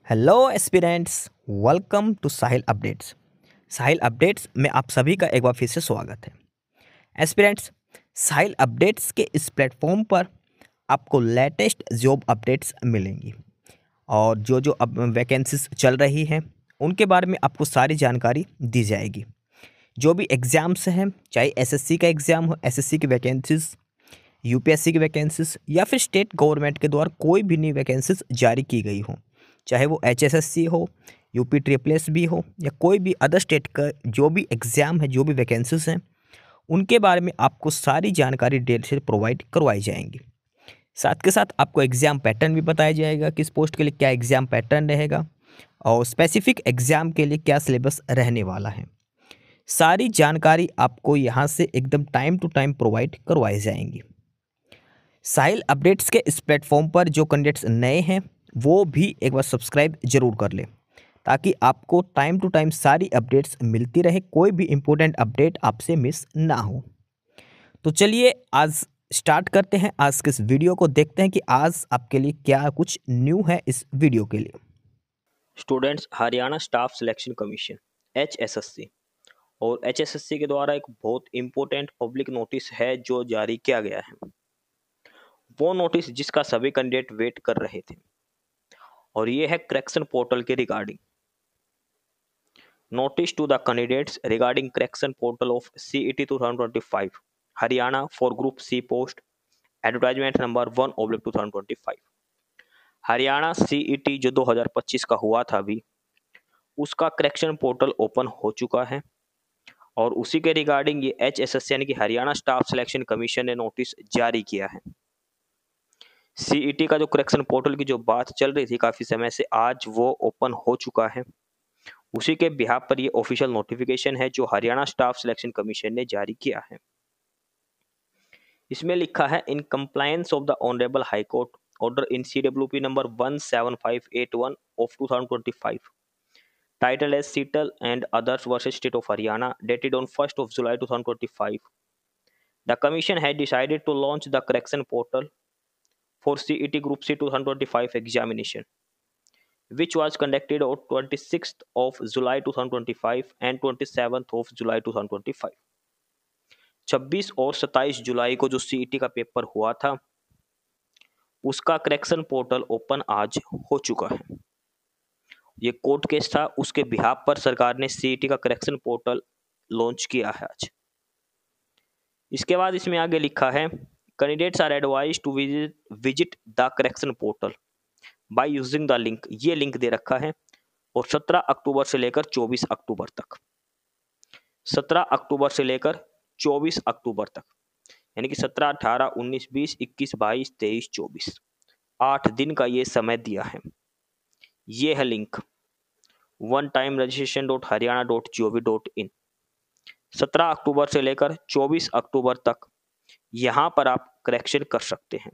Hello aspirants, welcome to Sahil updates. Sahil updates में आप सभी का एक बार फिर से स्वागत है। एस्पिरेंट्स, साहिल अपडेट्स के इस प्लेटफॉर्म पर आपको लेटेस्ट जॉब अपडेट्स मिलेंगी और जो अब वैकेंसीज चल रही हैं उनके बारे में आपको सारी जानकारी दी जाएगी। जो भी एग्ज़ाम्स हैं, चाहे एसएससी का एग्ज़ाम हो, एसएससी की वैकेंसीज, यूपीएससी की वैकेंसीज या फिर स्टेट गवर्नमेंट के द्वारा कोई भी नई वैकेंसीज जारी की गई हो, चाहे वो एचएसएससी हो, यूपी ट्रिपल एस भी हो या कोई भी अदर स्टेट का जो भी एग्ज़ाम है, जो भी वैकेंसीज हैं, उनके बारे में आपको सारी जानकारी डिटेल से प्रोवाइड करवाई जाएंगी। साथ के साथ आपको एग्ज़ाम पैटर्न भी बताया जाएगा, किस पोस्ट के लिए क्या एग्ज़ाम पैटर्न रहेगा और स्पेसिफिक एग्ज़ाम के लिए क्या सिलेबस रहने वाला है। सारी जानकारी आपको यहाँ से एकदम टाइम टू टाइम प्रोवाइड करवाई जाएंगी। साहिल अपडेट्स के इस प्लेटफॉर्म पर जो कैंडिडेट्स नए हैं वो भी एक बार सब्सक्राइब जरूर कर लें ताकि आपको टाइम टू टाइम सारी अपडेट्स मिलती रहे, कोई भी इम्पोर्टेंट अपडेट आपसे मिस ना हो। तो चलिए आज स्टार्ट करते हैं आज के इस वीडियो को, देखते हैं कि आज आपके लिए क्या कुछ न्यू है इस वीडियो के लिए। Students, Haryana staff selection commission HSSC और HSSC के द्वारा एक बहुत इम्पोर्टेंट पब्लिक नोटिस है जो जारी किया गया है। वो नोटिस जिसका सभी कैंडिडेट वेट कर रहे थे और ये है करेक्शन पोर्टल के regarding. Notice to the candidates regarding correction portal of CET 2025 Haryana for group C post advertisement number 1/2025। Haryana CET जो 2025 का हुआ था अभी, उसका करेक्शन पोर्टल ओपन हो चुका है और उसी के रिगार्डिंग ये HSSC यानी कि हरियाणा स्टाफ सिलेक्शन कमीशन ने नोटिस जारी किया है। CET का जो करेक्शन पोर्टल की जो बात चल रही थी काफी समय से, आज वो ओपन हो चुका है। उसी के बिहाफ पर ये ऑफिशियल नोटिफिकेशन है जो हरियाणा स्टाफ सिलेक्शन कमीशन ने जारी किया है। इसमें लिखा है, in compliance of the honourable high court order in CWP number 17581 of 2025 titled as Seatal and Others versus State of Haryana, dated on 1st of July 2025. The Commission had decided to launch the correction portal for CET Group C 2025 examination, which was conducted on 26th of July 2025 and 27th of July 2025. 26 और 27 जुलाई को जो CET का paper हुआ था उसका correction portal open आज हो चुका है। ये कोर्ट केस था, उसके बिहाफ पर सरकार ने CET का करेक्शन पोर्टल लॉन्च किया है आज। इसके बाद इसमें आगे लिखा है, candidates are advised to visit the correction portal by using the link. ये लिंक दे रखा है और 17 अक्टूबर से लेकर 24 अक्टूबर तक, 17 अक्टूबर से लेकर 24 अक्टूबर तक, यानी कि 17, 18, 19, 20, 21, 22, 23, 24, 8 दिन का ये समय दिया है। ये है लिंक onetimeregistration.haryana.gov.in। 17 अक्टूबर से लेकर 24 अक्टूबर तक यहां पर आप करेक्शन कर सकते हैं।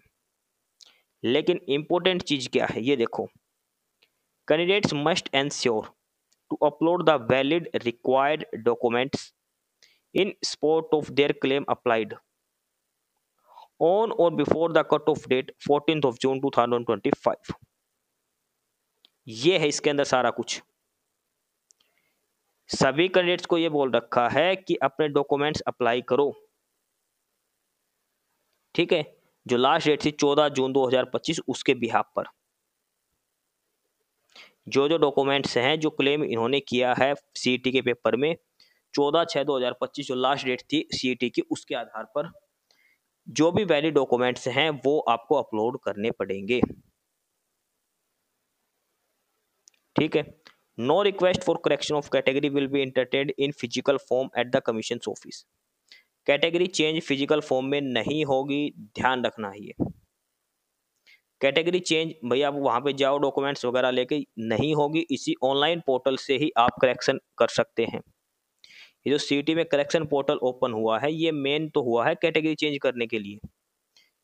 लेकिन इंपॉर्टेंट चीज क्या है ये देखो, candidates must ensure to upload the valid required documents in support of their claim applied on और before the cut off date 14th of June 2025। ये है इसके अंदर सारा कुछ। सभी कैंडिडेट्स को ये बोल रखा है कि अपने डॉक्यूमेंट्स अप्लाई करो, ठीक है। जो लास्ट डेट थी 14 जून 2025 उसके बिहाफ पर जो डॉक्यूमेंट्स हैं, जो क्लेम इन्होंने किया है CET के पेपर में, 14/6/2025 जो लास्ट डेट थी CET की, उसके आधार पर जो भी वैलिड डॉक्यूमेंट्स हैं वो आपको अपलोड करने पड़ेंगे, ठीक है। No request for correction of category will be entertained in physical form at the commission office. Category change physical form में नहीं होगी, ध्यान रखना है ये। कैटेगरी चेंज भैया आप वहां पे जाओ डॉक्यूमेंट्स वगैरह लेके नहीं होगी, इसी ऑनलाइन पोर्टल से ही आप करेक्शन कर सकते हैं। ये जो CET में करेक्शन पोर्टल ओपन हुआ है ये मेन तो हुआ है कैटेगरी चेंज करने के लिए।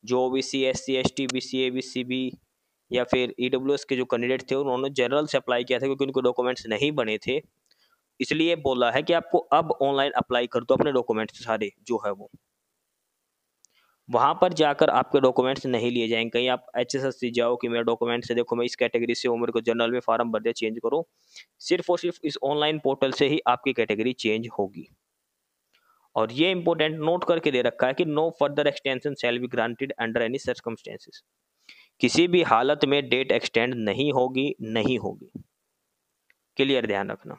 जो OBC SC ST BC ABCB या फिर EWS के जो कैंडिडेट थे उन्होंने जनरल से अप्लाई किया था क्योंकि उनको डॉक्यूमेंट्स नहीं बने थे, इसलिए बोला है कि आपको अब ऑनलाइन अप्लाई कर दो अपने डॉक्यूमेंट्स सारे जो है वो। वहाँ पर जाकर आपके डॉक्यूमेंट्स नहीं लिए जाएंगे। कहीं आप HSS जाओ कि मेरा डॉक्यूमेंट से देखो मैं इस कैटेगरी से हूँ, मेरे को जनरल में फॉर्म भर दिया, चेंज करो, सिर्फ और सिर्फ इस ऑनलाइन पोर्टल से ही आपकी कैटेगरी चेंज होगी। और ये इंपॉर्टेंट नोट करके दे रखा है कि no further extension shall be granted under any circumstances, किसी भी हालत में डेट एक्सटेंड नहीं होगी। क्लियर, ध्यान रखना।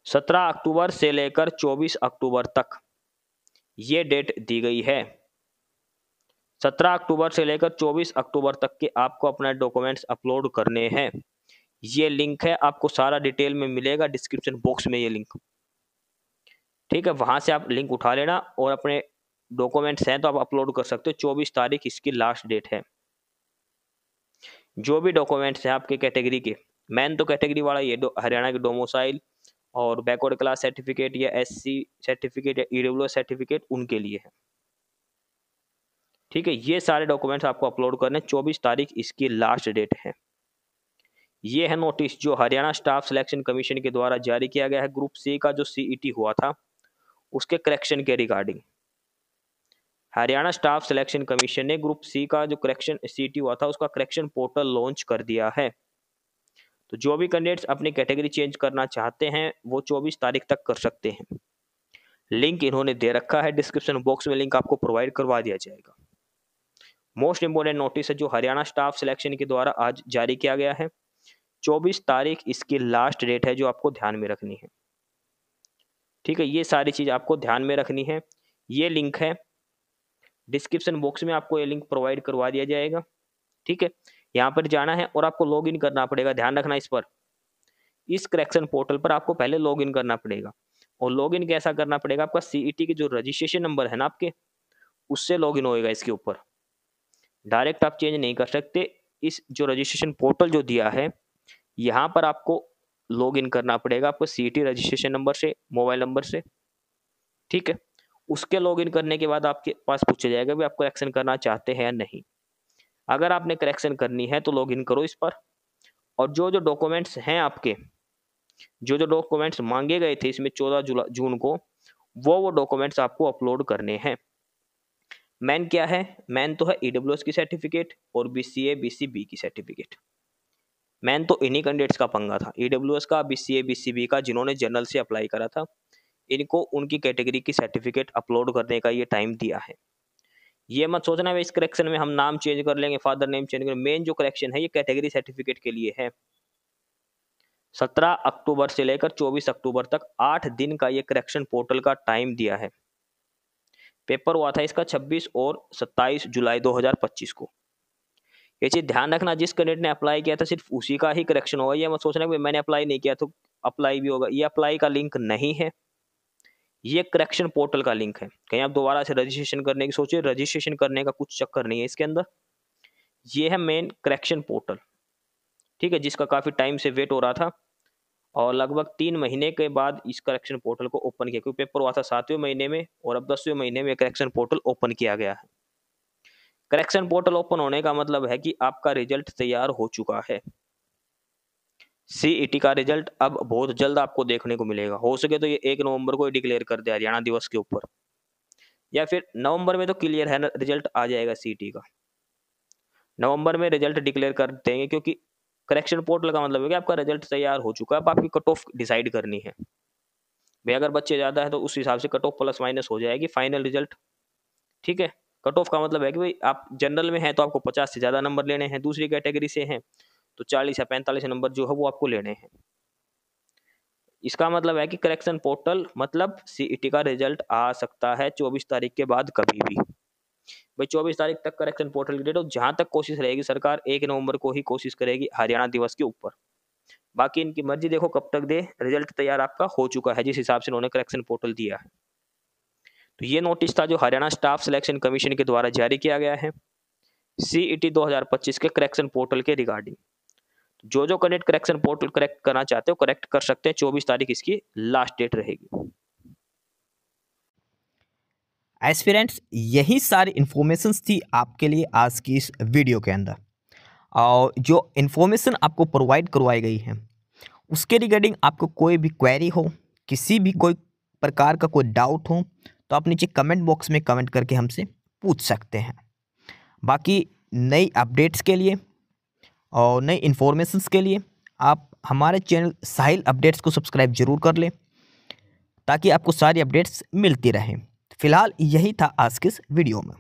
17 अक्टूबर से लेकर 24 अक्टूबर तक ये डेट दी गई है। 17 अक्टूबर से लेकर 24 अक्टूबर तक के आपको अपने डॉक्यूमेंट्स अपलोड करने हैं। ये लिंक है, आपको सारा डिटेल में मिलेगा डिस्क्रिप्शन बॉक्स में ये लिंक, ठीक है। वहां से आप लिंक उठा लेना और अपने डॉक्यूमेंट्स हैं तो आप अपलोड कर सकते हो। 24 तारीख इसकी लास्ट डेट है। जो भी डॉक्यूमेंट्स हैं आपके कैटेगरी के, मेन तो कैटेगरी वाला ये हरियाणा के डोमिसाइल और बैकवर्ड क्लास सर्टिफिकेट या SC सर्टिफिकेट या EWS सर्टिफिकेट उनके लिए है, ठीक है। ये सारे डॉक्यूमेंट्स आपको अपलोड करने, 24 तारीख इसकी लास्ट डेट है। ये है नोटिस जो हरियाणा स्टाफ सिलेक्शन कमीशन के द्वारा जारी किया गया है ग्रुप C का जो CET हुआ था उसके करेक्शन के regarding. Haryana staff selection commission ने ग्रुप C का जो करेक्शन CET हुआ था उसका करेक्शन पोर्टल लॉन्च कर दिया है। तो जो भी कैंडिडेट्स अपनी कैटेगरी चेंज करना चाहते हैं वो 24 तारीख तक कर सकते हैं। लिंक इन्होंने दे रखा है डिस्क्रिप्शन बॉक्स में, लिंक आपको प्रोवाइड करवा दिया जाएगा। मोस्ट इंपोर्टेंट नोटिस है जो हरियाणा स्टाफ सिलेक्शन के द्वारा आज जारी किया गया है। 24 तारीख इसकी लास्ट डेट है जो आपको ध्यान में रखनी है, ठीक है। ये सारी चीज आपको ध्यान में रखनी है। ये लिंक है डिस्क्रिप्शन बॉक्स में, आपको ये लिंक प्रोवाइड करवा दिया जाएगा, ठीक है। यहाँ पर जाना है और आपको लॉगिन करना पड़ेगा, ध्यान रखना इस पर। इस करेक्शन पोर्टल पर आपको पहले लॉगिन करना पड़ेगा। और लॉगिन कैसा करना पड़ेगा, आपका CET के जो रजिस्ट्रेशन नंबर है ना आपके, उससे लॉगिन होएगा इसके ऊपर। डायरेक्ट आप चेंज नहीं कर सकते। इस जो रजिस्ट्रेशन पोर्टल जो दिया है यहाँ पर आपको लॉगिन करना पड़ेगा आपको CET रजिस्ट्रेशन नंबर से, मोबाइल नंबर से, ठीक है। उसके लॉगिन करने के बाद आपके पास पूछा जाएगा भी आप करेक्शन करना चाहते हैं या नहीं। अगर आपने करेक्शन करनी है तो लॉगिन करो इस पर। और जो जो डॉक्यूमेंट्स हैं आपके, जो जो डॉक्यूमेंट्स मांगे गए थे इसमें 14 जून को, वो डॉक्यूमेंट्स आपको अपलोड करने हैं। मेन क्या है, मेन तो है EWS की सर्टिफिकेट और BCA BCB की सर्टिफिकेट। मेन तो इन्हीं कैंडिडेट्स का पंगा था, EWS का, BCA BCB का, जिन्होंने जनरल से अप्लाई करा था। इनको उनकी कैटेगरी की सर्टिफिकेट अपलोड करने का ये टाइम दिया है। ये मत सोचना है इस करेक्शन में हम नाम चेंज कर लेंगे, फादर नेम चेंज करेंगे। मेन जो करेक्शन है ये कैटेगरी सर्टिफिकेट के लिए है। 17 अक्टूबर से लेकर 24 अक्टूबर तक 8 दिन का ये करेक्शन पोर्टल का टाइम दिया है। पेपर हुआ था इसका 26 और 27 जुलाई 2025 को। ये चीज ध्यान रखना, जिस कैंडिडेट ने अप्लाई किया था सिर्फ उसी का ही करेक्शन होगा। ये मत सोचना कि मैंने अप्लाई नहीं किया तो अप्लाई भी होगा, ये अप्लाई का लिंक नहीं है, ये करेक्शन पोर्टल का लिंक है। कहीं आप दोबारा से रजिस्ट्रेशन करने की सोचिए, रजिस्ट्रेशन करने का कुछ चक्कर नहीं है इसके अंदर। ये है मेन करेक्शन पोर्टल, ठीक है, जिसका काफी टाइम से वेट हो रहा था और लगभग 3 महीने के बाद इस करेक्शन पोर्टल को ओपन किया, क्योंकि पेपर हुआ था 7वें महीने में और अब 10वें महीने में करेक्शन पोर्टल ओपन किया गया है। करेक्शन पोर्टल ओपन होने का मतलब है कि आपका रिजल्ट तैयार हो चुका है। CET का रिजल्ट अब बहुत जल्द आपको देखने को मिलेगा। हो सके तो ये 1 नवंबर को डिक्लेयर कर दे हरियाणा दिवस के ऊपर, या फिर नवंबर में तो क्लियर है रिजल्ट आ जाएगा CET का। नवंबर में रिजल्ट डिक्लेयर कर देंगे, क्योंकि करेक्शन पोर्टल का मतलब है कि आपका रिजल्ट तैयार हो चुका है। अब आपकी कट ऑफ डिसाइड करनी है भाई, अगर बच्चे ज्यादा है तो उस हिसाब से कट ऑफ प्लस माइनस हो जाएगी फाइनल रिजल्ट, ठीक है। कट ऑफ का मतलब है कि भाई आप जनरल में हैं तो आपको 50 से ज्यादा नंबर लेने हैं, दूसरी कैटेगरी से हैं तो 40 या 45 नंबर जो है वो आपको लेने हैं। इसका मतलब है कि करेक्शन पोर्टल मतलब CET का रिजल्ट आ सकता है 24 तारीख के बाद कभी भी। भाई 24 तारीख तक करेक्शन पोर्टल की डेट, और जहां तक कोशिश रहेगी सरकार 1 नवंबर को ही कोशिश करेगी हरियाणा दिवस के ऊपर। बाकी इनकी मर्जी, देखो कब तक दे। रिजल्ट तैयार आपका हो चुका है जिस हिसाब से उन्होंने करेक्शन पोर्टल दिया है। तो ये नोटिस था जो हरियाणा स्टाफ सिलेक्शन कमीशन के द्वारा जारी किया गया है CET 2025 के करेक्शन पोर्टल के रिगार्डिंग। जो जो कैंडिडेट करेक्शन पोर्टल करेक्ट करना चाहते हो करेक्ट कर सकते हैं। 24 तारीख इसकी लास्ट डेट रहेगी। एस्पिरेंट्स, यही सारी इन्फॉर्मेशंस थी आपके लिए आज की इस वीडियो के अंदर। और जो इन्फॉर्मेशन आपको प्रोवाइड करवाई गई है उसके रिगार्डिंग आपको कोई भी क्वेरी हो, किसी भी कोई प्रकार का कोई डाउट हो तो आप नीचे कमेंट बॉक्स में कमेंट करके हमसे पूछ सकते हैं। बाकी नई अपडेट्स के लिए और नई इन्फॉर्मेशंस के लिए आप हमारे चैनल साहिल अपडेट्स को सब्सक्राइब जरूर कर लें, ताकि आपको सारी अपडेट्स मिलती रहें। फिलहाल यही था आज के इस वीडियो में।